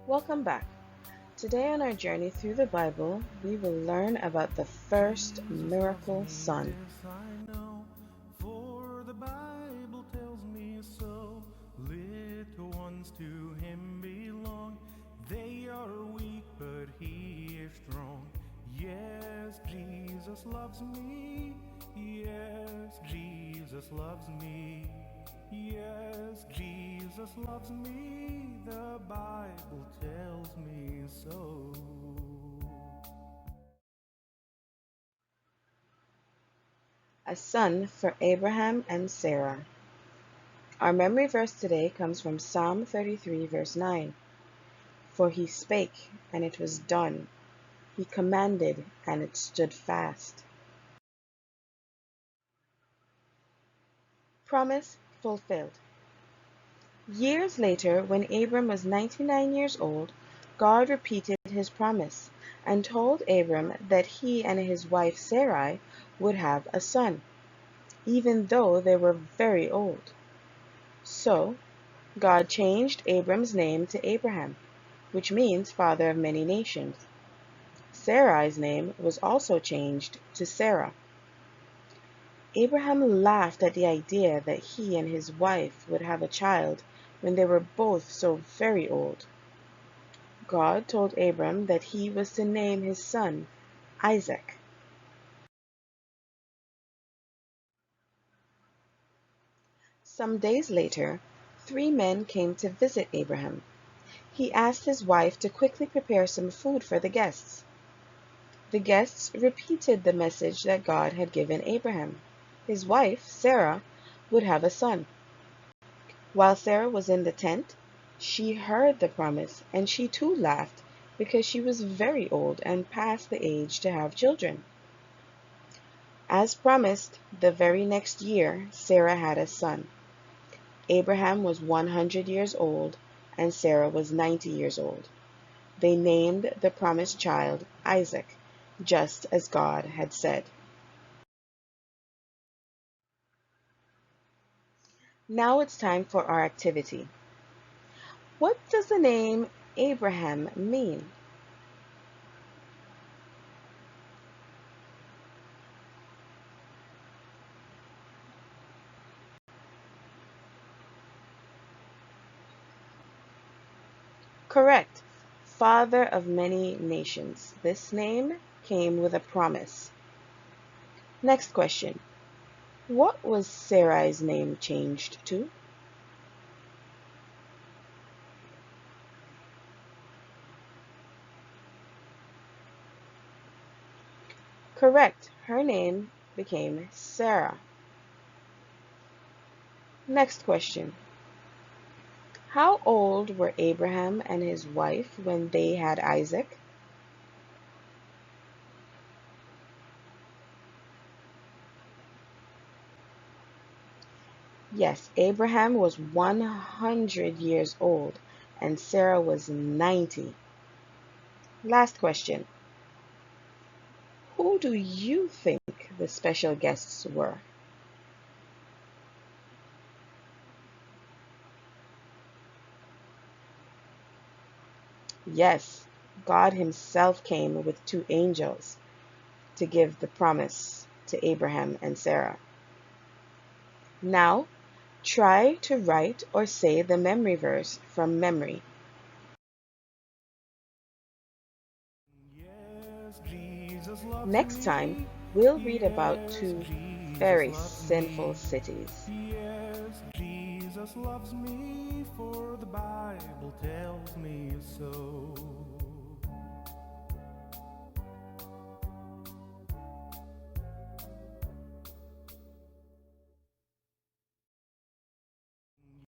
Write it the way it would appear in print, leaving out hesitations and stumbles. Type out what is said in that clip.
Welcome back. Today on our journey through the Bible, we will learn about the first Jesus loves miracle me, son. this I know, for the Bible tells me so. Little ones to him belong. They are weak, but he is strong. Yes, Jesus loves me. Yes, Jesus loves me. Yes, Jesus loves me. The Bible tells me so. A son for Abraham and Sarah. Our memory verse today comes from Psalm 33, verse 9. For he spake, and it was done. He commanded, and it stood fast. Promise fulfilled. Years later, when Abram was 99 years old, God repeated his promise and told Abram that he and his wife Sarai would have a son, even though they were very old. So, God changed Abram's name to Abraham, which means father of many nations. Sarai's name was also changed to Sarah. Abraham laughed at the idea that he and his wife would have a child when they were both so very old. God told Abram that he was to name his son Isaac. Some days later, three men came to visit Abraham. He asked his wife to quickly prepare some food for the guests. The guests repeated the message that God had given Abraham. His wife, Sarah, would have a son. While Sarah was in the tent, she heard the promise, and she too laughed because she was very old and past the age to have children. As promised, the very next year, Sarah had a son. Abraham was 100 years old, and Sarah was 90 years old. They named the promised child Isaac, just as God had said. Now it's time for our activity. What does the name Abraham mean? Correct. Father of many nations. This name came with a promise. Next question. What was Sarai's name changed to? Correct. Her name became Sarah. Next question. How old were Abraham and his wife when they had Isaac? Yes, Abraham was 100 years old and Sarah was 90. Last question. Who do you think the special guests were? Yes, God Himself came with two angels to give the promise to Abraham and Sarah. Now, try to write or say the memory verse from memory. Yes, Jesus loves Next time, me. we'll read about Yes, two Jesus very loves sinful me. cities. Yes, Jesus loves me, for the Bible tells me so.